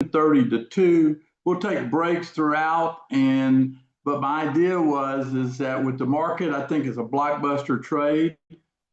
11:30 to 2. We'll take breaks throughout, but my idea is that with the market, I think it's a blockbuster trade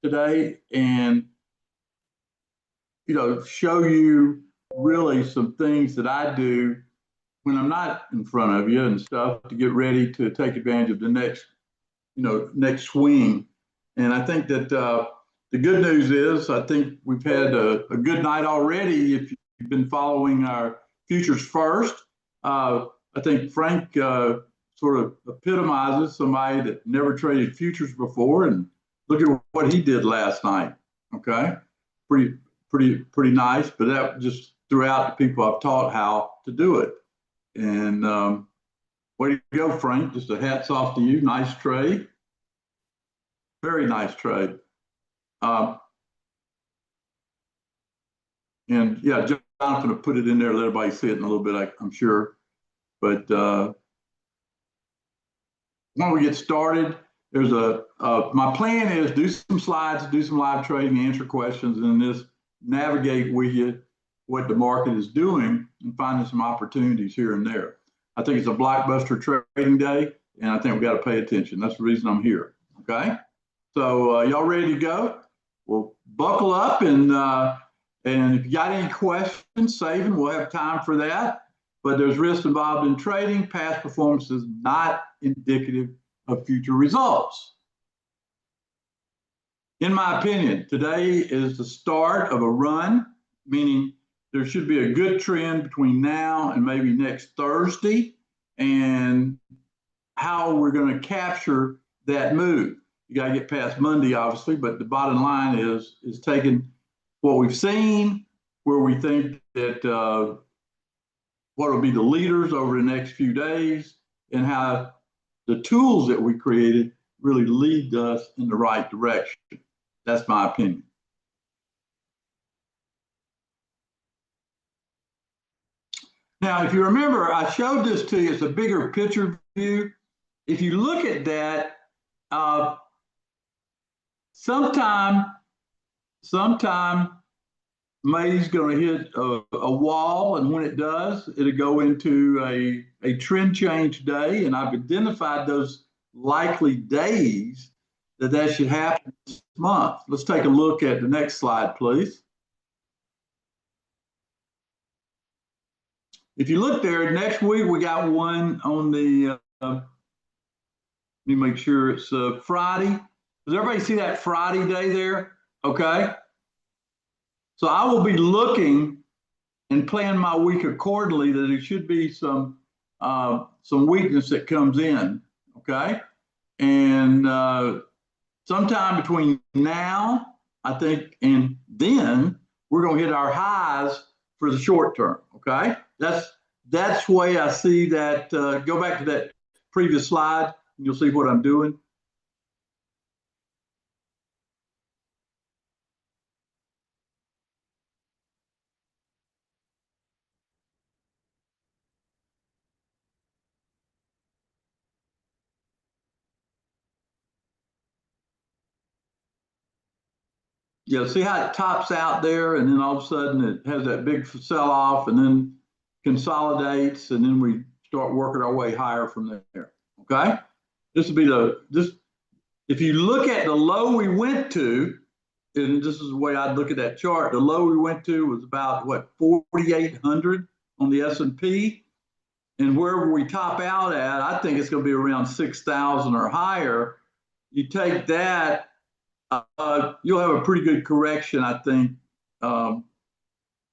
today, and show you really some things that I do when I'm not in front of you and stuff to get ready to take advantage of the next swing. And I think that the good news is I think we've had a good night already. If you've been following our futures first, I think Frank sort of epitomizes somebody that never traded futures before, and look at what he did last night. Okay, pretty nice. But that just throughout the people I've taught how to do it. And way to go, Frank. Just a hats off to you. Nice trade. Very nice trade. And yeah, Jonathan will put it in there, let everybody see it in a little bit, I'm sure. But when we get started, there's my plan is do some slides, do some live trading, answer questions, and then just navigate with you what the market is doing and finding some opportunities here and there. I think it's a blockbuster trading day, and I think we got to pay attention. That's the reason I'm here. Okay, so y'all ready to go? Well, buckle up, and if you got any questions, save them. We'll have time for that. But there's risk involved in trading. Past performance is not indicative of future results. In my opinion, today is the start of a run, meaning there should be a good trend between now and maybe next Thursday, and how we're going to capture that move. You got to get past Monday, obviously, but the bottom line is taking what we've seen, where we think that what will be the leaders over the next few days, and how the tools that we created really lead us in the right direction. That's my opinion. Now, if you remember, I showed this to you. It's a bigger picture view. If you look at that, sometime May's going to hit a wall, and when it does, it'll go into a trend change day, and I've identified those likely days that should happen this month. Let's take a look at the next slide, please. If you look there, next week we got one on the, let me make sure it's Friday. Does everybody see that Friday day there? Okay. So I will be looking and plan my week accordingly that there should be some weakness that comes in, okay? And sometime between now, I think, and then we're going to hit our highs for the short term, okay? That's the way I see that. Go back to that previous slide, and you'll see what I'm doing. Yeah, see how it tops out there, and then all of a sudden it has that big sell-off, and then consolidates, and then we start working our way higher from there. Okay, this will be if you look at the low we went to, and this is the way I'd look at that chart. The low we went to was about what, 4,800 on the S&P, and wherever we top out at, I think it's going to be around 6,000 or higher. You take that. You'll have a pretty good correction, I think, in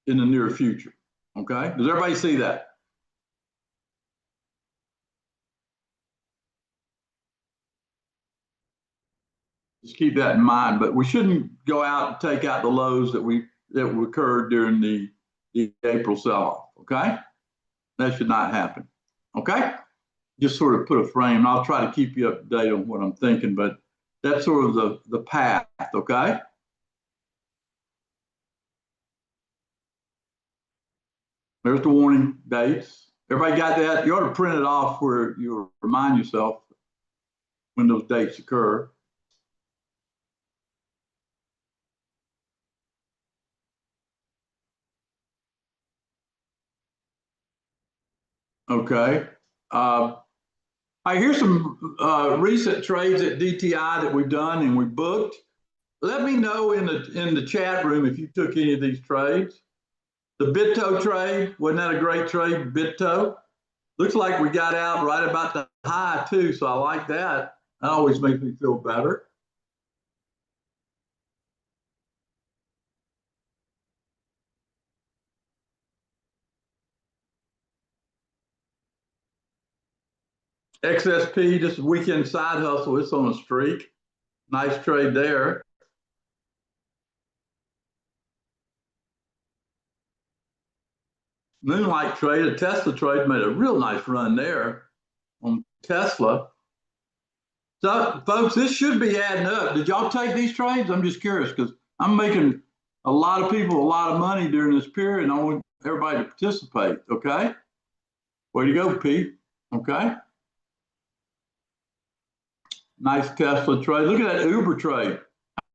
the near future. Okay, does everybody see that? Just keep that in mind. But we shouldn't go out and take out the lows that occurred during the April sell-off. Okay, that should not happen. Okay, just sort of put a frame. I'll try to keep you up to date on what I'm thinking, but that's sort of the path. Okay. There's the warning dates. Everybody got that? You ought to print it off where you remind yourself when those dates occur. Okay. All right, here's some recent trades at DTI that we've done and we booked. Let me know in the chat room if you took any of these trades. The BitTo trade, wasn't that a great trade, BitTo? Looks like we got out right about the high too, so I like that. That always makes me feel better. XSP, this weekend side hustle, it's on a streak. Nice trade there. Moonlight trade, a Tesla trade, made a real nice run there on Tesla. So, folks, this should be adding up. Did y'all take these trades? I'm just curious because I'm making a lot of people a lot of money during this period, and I want everybody to participate. Okay, way to go, Pete. Okay, nice Tesla trade. Look at that Uber trade.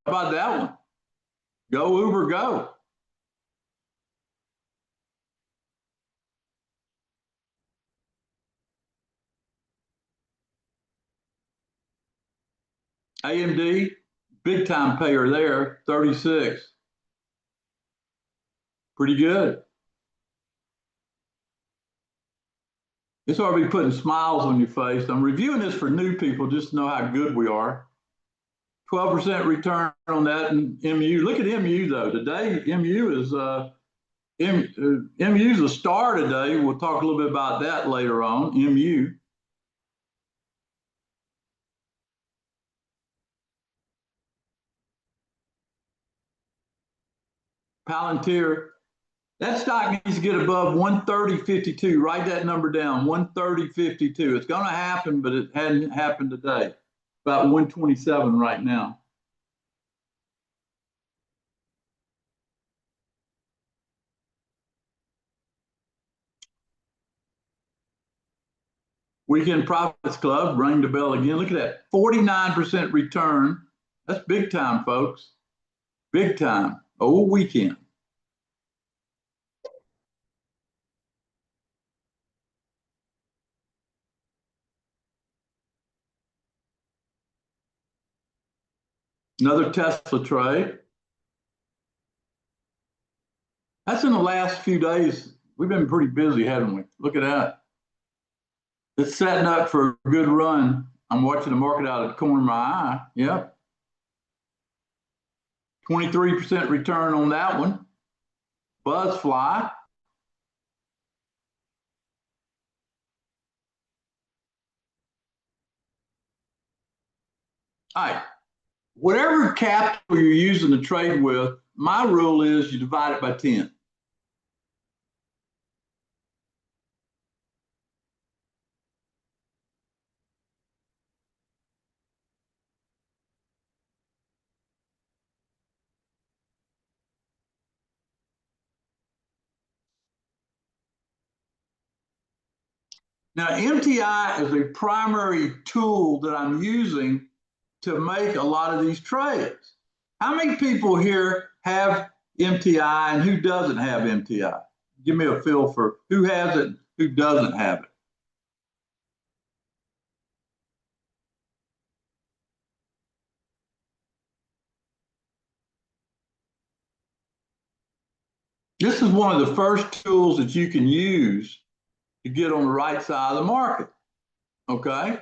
How about that one? Go Uber, go. AMD, big time payer there, 36. Pretty good. This ought to be putting smiles on your face. I'm reviewing this for new people just to know how good we are. 12% return on that in MU. Look at MU though. Today, MU is MU's a star today. We'll talk a little bit about that later on. MU. Palantir. That stock needs to get above 130.52. Write that number down, 130.52. It's going to happen, but it hadn't happened today. About 127 right now. Weekend Profits Club, rang the bell again. Look at that, 49% return. That's big time, folks. Big time. Oh, weekend. Another Tesla trade. That's in the last few days. We've been pretty busy, haven't we? Look at that. It's setting up for a good run. I'm watching the market out of the corner of my eye. Yep. 23% return on that one. Buzzfly. All right. Whatever capital you're using to trade with, my rule is you divide it by 10. Now, MTI is a primary tool that I'm using to make a lot of these trades. How many people here have MTI and who doesn't have MTI? Give me a feel for who has it, who doesn't have it. This is one of the first tools that you can use to get on the right side of the market. Okay.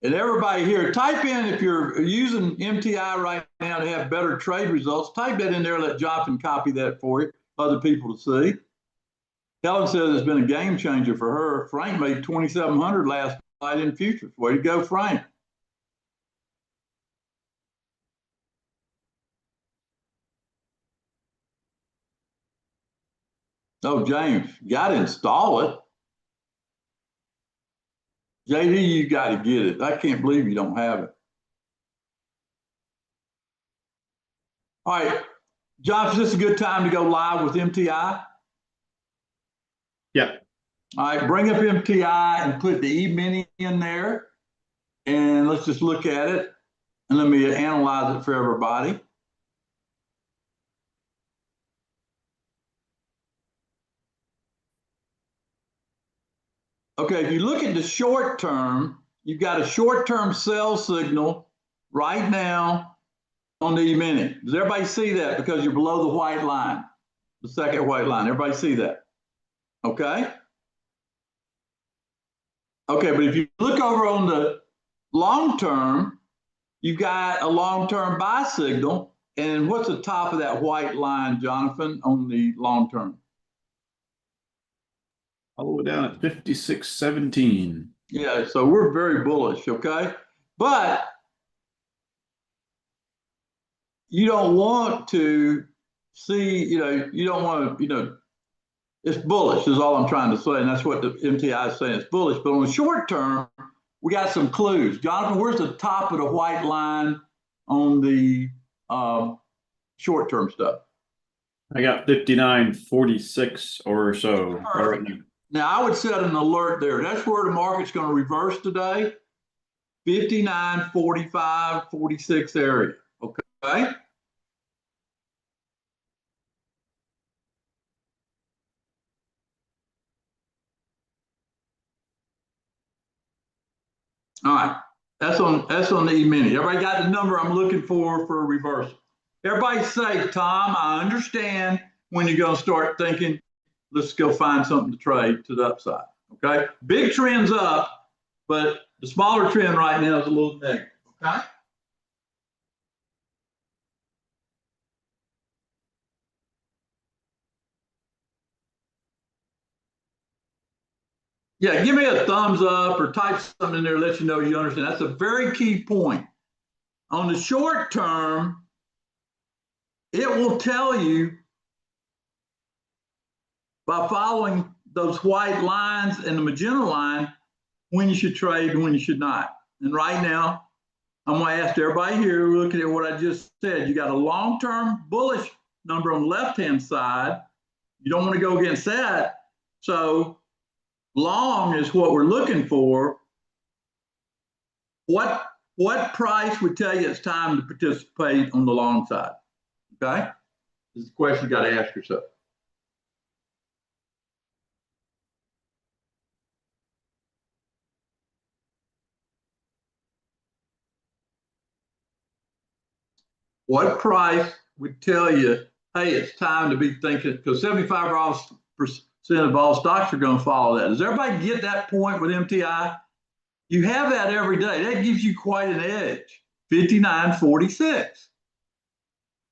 And everybody here, type in if you're using MTI right now to have better trade results, type that in there, let Jonathan copy that for you, other people to see. Helen says it's been a game changer for her. Frank made 2,700 last night in futures. Way to go, Frank. Oh, James, you got to install it. JD, you got to get it. I can't believe you don't have it. All right, Josh, is this a good time to go live with MTI? Yeah. All right, bring up MTI and put the E-mini in there. And let's just look at it. And let me analyze it for everybody. Okay, if you look at the short term, you've got a short-term sell signal right now on the E-mini. Does everybody see that? Because you're below the white line, the second white line. Everybody see that? Okay. Okay, but if you look over on the long term, you've got a long-term buy signal. And what's the top of that white line, Jonathan, on the long term? All the way down at 56.17. Yeah, so we're very bullish, okay? But you don't want to see, you don't want to, it's bullish is all I'm trying to say. And that's what the MTI is saying, it's bullish. But on the short term, we got some clues. Jonathan, where's the top of the white line on the short-term stuff? I got 59.46 or so. Right now. Now, I would set an alert there. That's where the market's going to reverse today. 59, 45, 46 area. Okay. All right. That's on the E-mini. Everybody got the number I'm looking for a reversal. Everybody say, Tom, I understand when you're going to start thinking, let's go find something to trade to the upside. Okay. Big trend's up, but the smaller trend right now is a little negative. Okay. Yeah, give me a thumbs up or type something in there, let you know you understand. That's a very key point. On the short term, it will tell you by following those white lines and the magenta line when you should trade and when you should not. And right now, I'm going to ask everybody here looking at what I just said. You got a long-term bullish number on the left-hand side. You don't want to go against that. So long is what we're looking for. What price would tell you it's time to participate on the long side? Okay, this is the question you got to ask yourself. What price would tell you, hey, it's time to be thinking, because 75% of all stocks are going to follow that. Does everybody get that point with MTI? You have that every day. That gives you quite an edge. 59.46.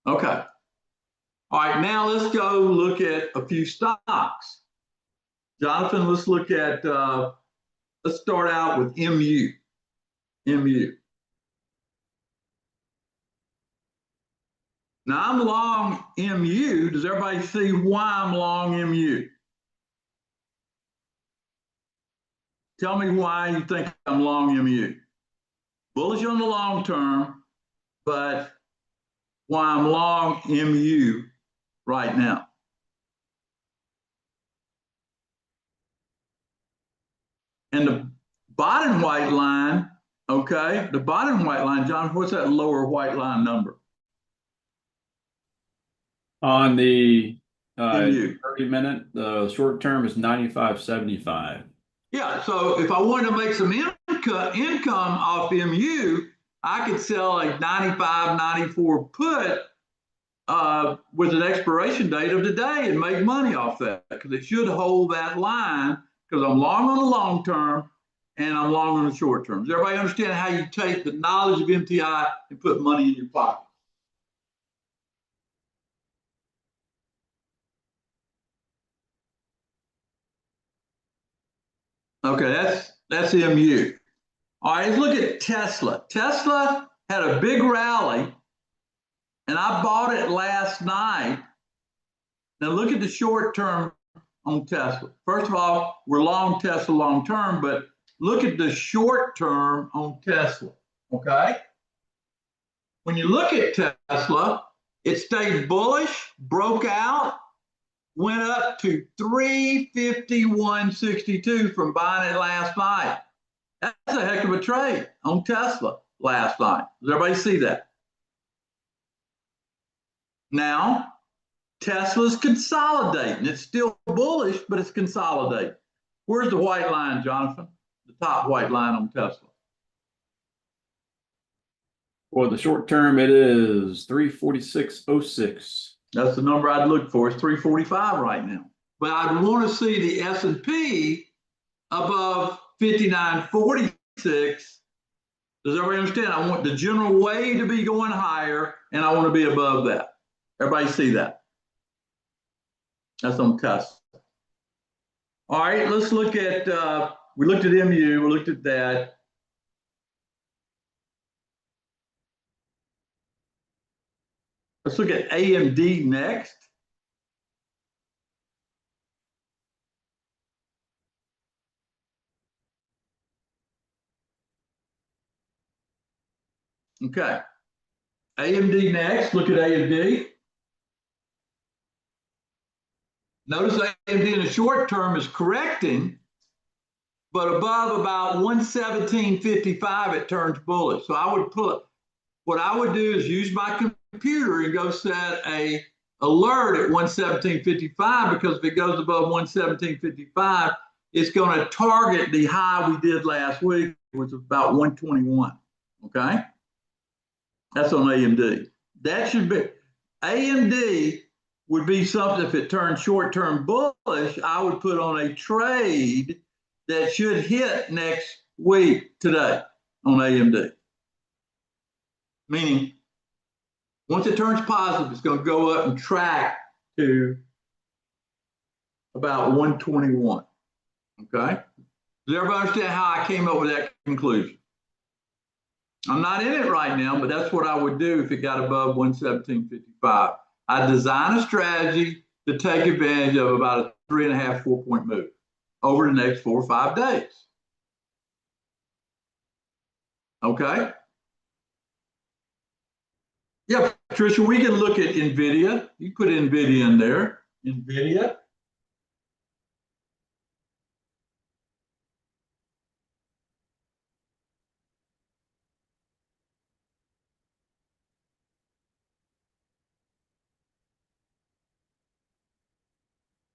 Okay. All right, now let's go look at a few stocks. Jonathan, let's look at, let's start out with MU. MU. Now I'm long MU. Does everybody see why I'm long MU? Tell me why you think I'm long MU. Bullish on the long term, but why I'm long MU right now. And the bottom white line, okay, the bottom white line, John, what's that lower white line number? On the 30-minute, the short term is 95.75. Yeah, so if I wanted to make some income off MU, I could sell a 95, 94 put with an expiration date of today and make money off that, because it should hold that line, because I'm long on the long term and I'm long on the short term. Does everybody understand how you take the knowledge of MTI and put money in your pocket? Okay, that's MU. All right, let's look at Tesla. Tesla had a big rally, and I bought it last night. Now look at the short term on Tesla. First of all, we're long Tesla long term, but look at the short term on Tesla, okay? When you look at Tesla, it stayed bullish, broke out, went up to 351.62 from buying it last night. That's a heck of a trade on Tesla last night. Does everybody see that? Now, Tesla's consolidating. It's still bullish, but it's consolidating. Where's the white line, Jonathan? The top white line on Tesla. For the short term, it is 346.06. That's the number I'd look for. It's 345 right now. But I'd want to see the S&P above 59.46. Does everybody understand? I want the general way to be going higher, and I want to be above that. Everybody see that? That's on Tesla. All right, let's look at, we looked at MU, we looked at that. Let's look at AMD next. Okay. AMD next, look at AMD. Notice AMD in the short term is correcting, but above about 117.55, it turns bullish. So I would put, what I would do is use my computer and go set a alert at 117.55, because if it goes above 117.55, it's going to target the high we did last week, which was about 121. Okay. That's on AMD. That should be, AMD would be something, if it turns short-term bullish, I would put on a trade that should hit next week today on AMD. Meaning, once it turns positive, it's going to go up and track to about 121. Okay? Does everybody understand how I came up with that conclusion? I'm not in it right now, but that's what I would do if it got above 117.55. I design a strategy to take advantage of about a 3.5, 4-point move over the next 4 or 5 days. Okay? Yeah, Patricia, we can look at NVIDIA. You put NVIDIA in there. NVIDIA.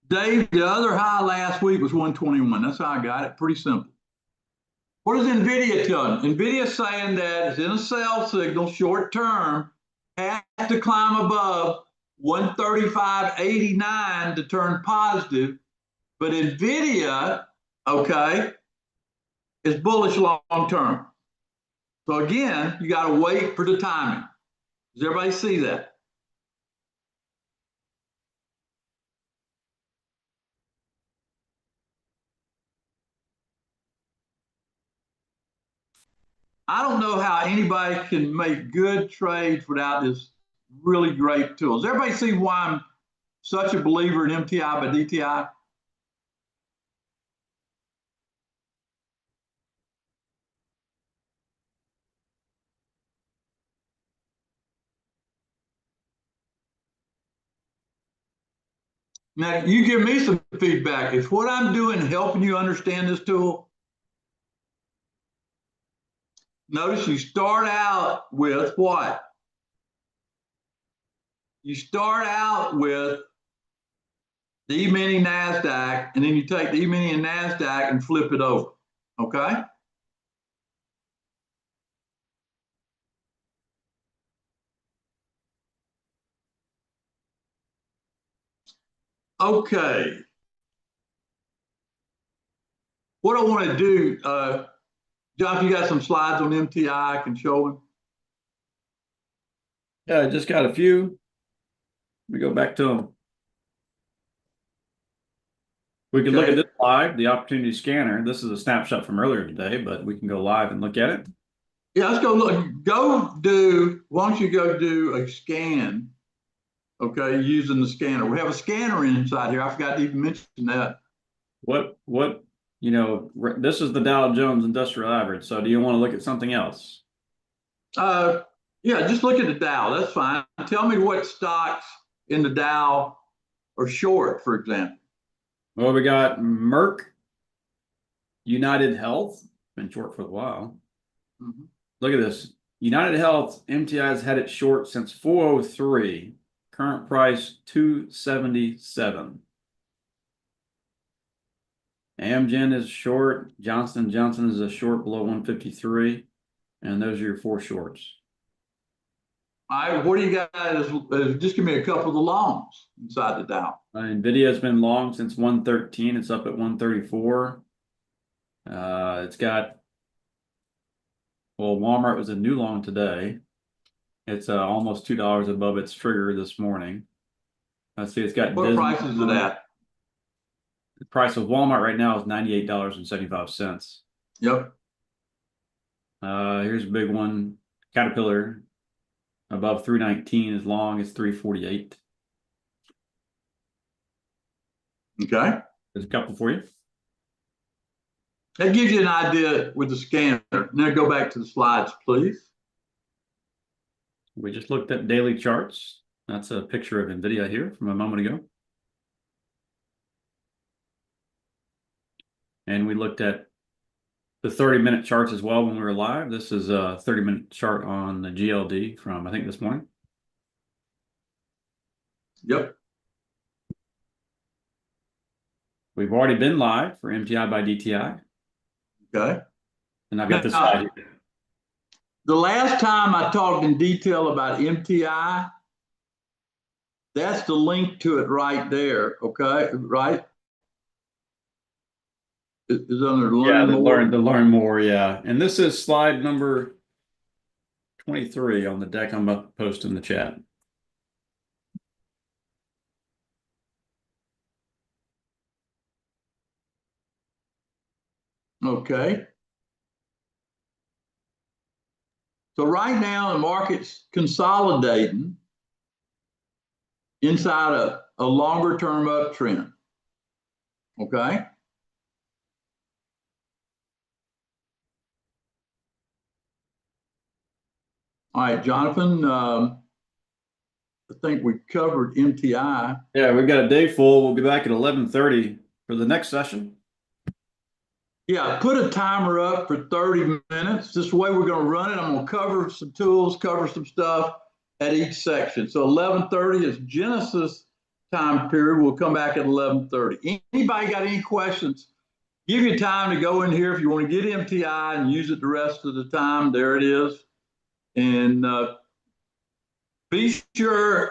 Dave, the other high last week was 121. That's how I got it. Pretty simple. What is NVIDIA telling? NVIDIA saying that it's in a sell signal, short term, has to climb above 135.89 to turn positive. But NVIDIA, okay, is bullish long term. So again, you got to wait for the timing. Does everybody see that? I don't know how anybody can make good trades without this really great tools. Everybody see why I'm such a believer in MTI by DTI? Now, you give me some feedback. Is what I'm doing helping you understand this tool? Notice you start out with what? You start out with the E-mini NASDAQ, and then you take the E-mini and NASDAQ and flip it over, okay? Okay. What I want to do, John, if you got some slides on MTI, I can show them. Yeah, I just got a few. Let me go back to them. We can look at this live, the opportunity scanner. This is a snapshot from earlier today, but we can go live and look at it. Yeah, let's go look. Why don't you go do a scan, okay, using the scanner. We have a scanner inside here. I forgot to even mention that. This is the Dow Jones Industrial Average. So do you want to look at something else? Yeah, just look at the Dow. That's fine. Tell me what stocks in the Dow are short, for example. Well, we got Merck, United Health, been short for a while. Mm-hmm. Look at this. United Health, MTI has had it short since 403. Current price 277. Amgen is short. Johnson & Johnson is a short below 153. And those are your 4 shorts. All right, what do you got just give me a couple of the longs inside the Dow. Nvidia has been long since 113. It's up at 134. It's got, well, Walmart was a new long today. It's almost $2 above its trigger this morning. Let's see, it's got What Disney. price is it at? The price of Walmart right now is $98.75. Yep. Here's a big one. Caterpillar above 319 as long as 348. Okay. There's a couple for you. That gives you an idea with the scanner. Now go back to the slides, please. We just looked at daily charts. That's a picture of NVIDIA here from a moment ago. And we looked at the 30-minute charts as well when we were live. This is a 30-minute chart on the GLD from, I think, this morning. Yep. We've already been live for MTI by DTI. Okay. And I've got this slide here. The last time I talked in detail about MTI, that's the link to it right there. Okay, right? Is under learn more. Yeah, and this is slide number 23 on the deck. I'm about to post in the chat. Okay. So right now the market's consolidating inside a longer term uptrend. Okay. All right, Jonathan, I think we covered MTI. Yeah, we've got a day full. We'll be back at 11:30 for the next session. Yeah, put a timer up for 30 minutes. This is the way we're going to run it. I'm going to cover some tools, cover some stuff at each section. So 11:30 is Genesis time period. We'll come back at 11:30. Anybody got any questions? Give you time to go in here if you want to get MTI and use it the rest of the time. There it is. And be sure